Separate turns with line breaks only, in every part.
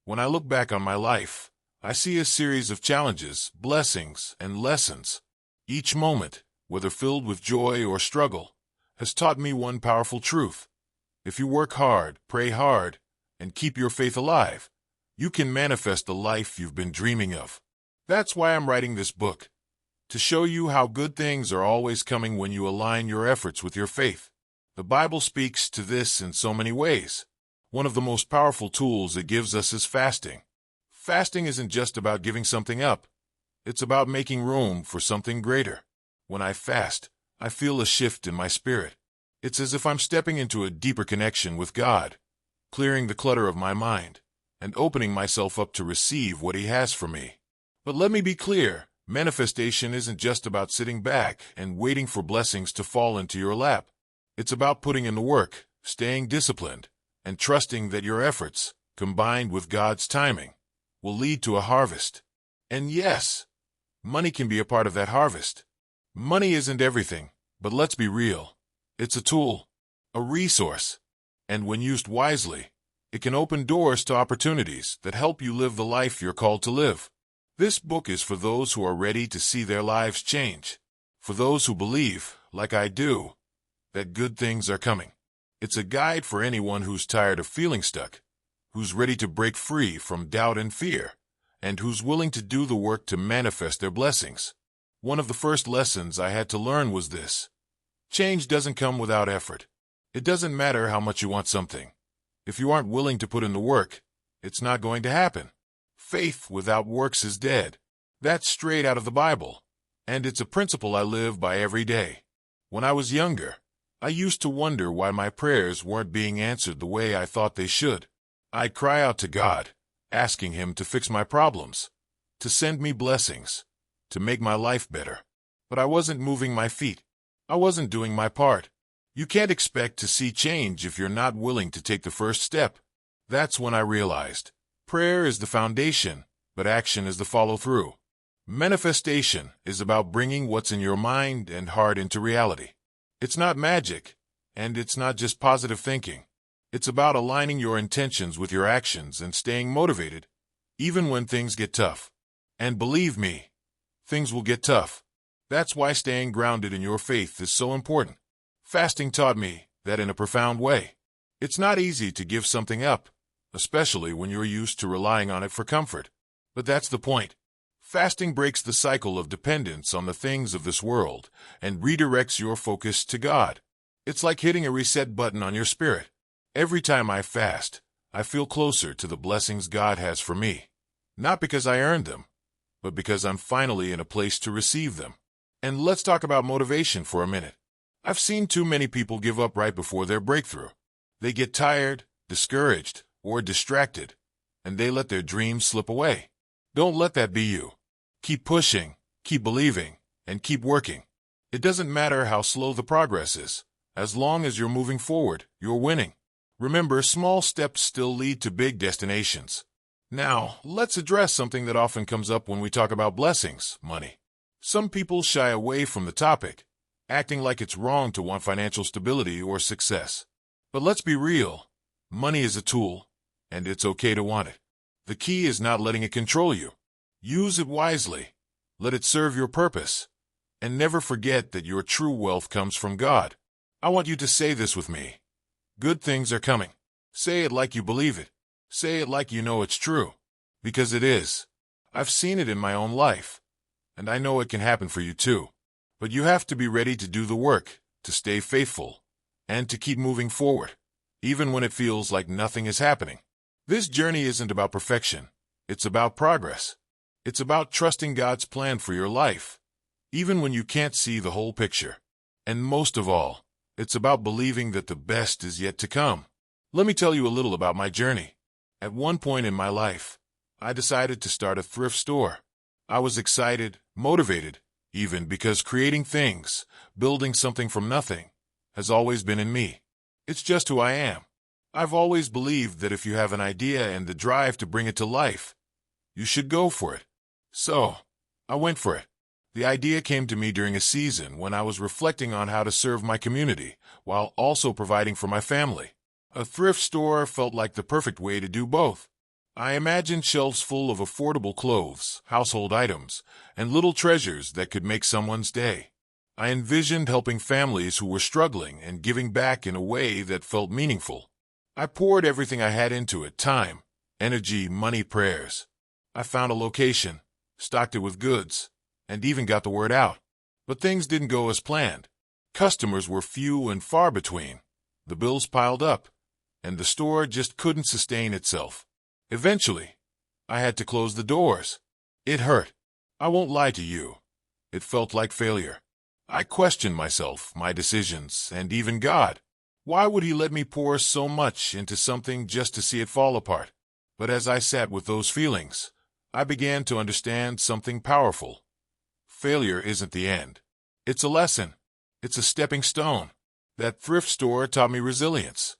When I look back on my life, I see a series of challenges, blessings, and lessons. Each moment, whether filled with joy or struggle, has taught me one powerful truth. If you work hard, pray hard, and keep your faith alive, you can manifest the life you've been dreaming of. That's why I'm writing this book, to show you how good things are always coming when you align your efforts with your faith. The Bible speaks to this in so many ways. One of the most powerful tools it gives us is fasting. Fasting isn't just about giving something up. It's about making room for something greater. When I fast, I feel a shift in my spirit. It's as if I'm stepping into a deeper connection with God, clearing the clutter of my mind, and opening myself up to receive what He has for me. But let me be clear, manifestation isn't just about sitting back and waiting for blessings to fall into your lap. It's about putting in the work, staying disciplined, and trusting that your efforts, combined with God's timing, will lead to a harvest. And yes, money can be a part of that harvest. Money isn't everything, but let's be real. It's a tool, a resource, and when used wisely, it can open doors to opportunities that help you live the life you're called to live. This book is for those who are ready to see their lives change, for those who believe, like I do, that good things are coming. It's a guide for anyone who's tired of feeling stuck, who's ready to break free from doubt and fear, and who's willing to do the work to manifest their blessings. One of the first lessons I had to learn was this: change doesn't come without effort. It doesn't matter how much you want something. If you aren't willing to put in the work, it's not going to happen. Faith without works is dead. That's straight out of the Bible, and it's a principle I live by every day. When I was younger, I used to wonder why my prayers weren't being answered the way I thought they should. I'd cry out to God, asking Him to fix my problems, to send me blessings, to make my life better. But I wasn't moving my feet. I wasn't doing my part. You can't expect to see change if you're not willing to take the first step. That's when I realized prayer is the foundation, but action is the follow-through. Manifestation is about bringing what's in your mind and heart into reality. It's not magic, and it's not just positive thinking. It's about aligning your intentions with your actions and staying motivated, even when things get tough. And believe me, things will get tough. That's why staying grounded in your faith is so important. Fasting taught me that in a profound way. It's not easy to give something up, especially when you're used to relying on it for comfort. But that's the point. Fasting breaks the cycle of dependence on the things of this world and redirects your focus to God. It's like hitting a reset button on your spirit. Every time I fast, I feel closer to the blessings God has for me. Not because I earned them, but because I'm finally in a place to receive them. And let's talk about motivation for a minute. I've seen too many people give up right before their breakthrough. They get tired, discouraged, or distracted, and they let their dreams slip away. Don't let that be you. Keep pushing, keep believing, and keep working. It doesn't matter how slow the progress is. As long as you're moving forward, you're winning. Remember, small steps still lead to big destinations. Now, let's address something that often comes up when we talk about blessings, money. Some people shy away from the topic, acting like it's wrong to want financial stability or success. But let's be real. Money is a tool, and it's okay to want it. The key is not letting it control you. Use it wisely. Let it serve your purpose. And never forget that your true wealth comes from God. I want you to say this with me. Good things are coming. Say it like you believe it. Say it like you know it's true. Because it is. I've seen it in my own life. And I know it can happen for you too. But you have to be ready to do the work, to stay faithful, and to keep moving forward, even when it feels like nothing is happening. This journey isn't about perfection. It's about progress. It's about trusting God's plan for your life, even when you can't see the whole picture. And most of all, it's about believing that the best is yet to come. Let me tell you a little about my journey. At one point in my life, I decided to start a thrift store. I was excited, motivated, even because creating things, building something from nothing, has always been in me. It's just who I am. I've always believed that if you have an idea and the drive to bring it to life, you should go for it. So, I went for it. The idea came to me during a season when I was reflecting on how to serve my community while also providing for my family. A thrift store felt like the perfect way to do both. I imagined shelves full of affordable clothes, household items, and little treasures that could make someone's day. I envisioned helping families who were struggling and giving back in a way that felt meaningful. I poured everything I had into it: time, energy, money, prayers. I found a location, stocked it with goods, and even got the word out. But things didn't go as planned. Customers were few and far between. The bills piled up, and the store just couldn't sustain itself. Eventually, I had to close the doors. It hurt. I won't lie to you. It felt like failure. I questioned myself, my decisions, and even God. Why would He let me pour so much into something just to see it fall apart? But as I sat with those feelings, I began to understand something powerful. Failure isn't the end. It's a lesson. It's a stepping stone. That thrift store taught me resilience.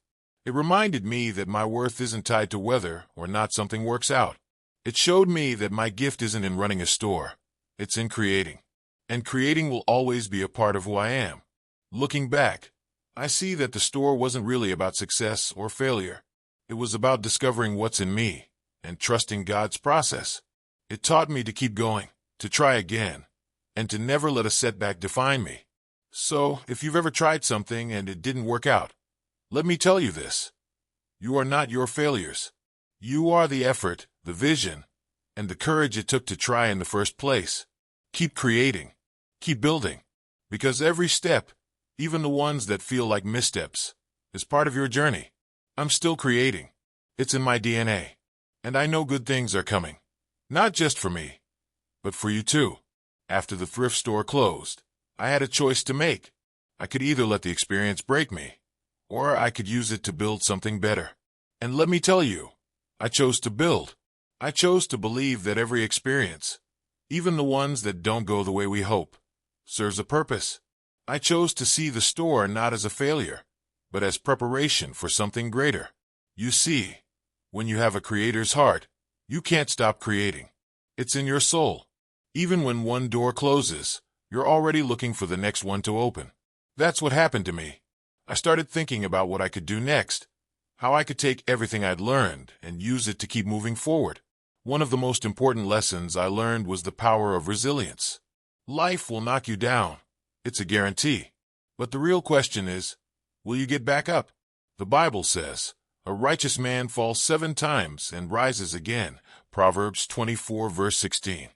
It reminded me that my worth isn't tied to whether or not something works out. It showed me that my gift isn't in running a store. It's in creating. And creating will always be a part of who I am. Looking back, I see that the store wasn't really about success or failure. It was about discovering what's in me and trusting God's process. It taught me to keep going, to try again, and to never let a setback define me. So, if you've ever tried something and it didn't work out, let me tell you this. You are not your failures. You are the effort, the vision, and the courage it took to try in the first place. Keep creating. Keep building. Because every step, even the ones that feel like missteps, is part of your journey. I'm still creating. It's in my DNA. And I know good things are coming. Not just for me, but for you too. After the thrift store closed, I had a choice to make. I could either let the experience break me, or I could use it to build something better. And let me tell you, I chose to build. I chose to believe that every experience, even the ones that don't go the way we hope, serves a purpose. I chose to see the store not as a failure, but as preparation for something greater. You see, when you have a creator's heart, you can't stop creating. It's in your soul. Even when one door closes, you're already looking for the next one to open. That's what happened to me. I started thinking about what I could do next, how I could take everything I'd learned and use it to keep moving forward. One of the most important lessons I learned was the power of resilience. Life will knock you down. It's a guarantee. But the real question is, will you get back up? The Bible says, a righteous man falls 7 times and rises again. Proverbs 24 verse 16.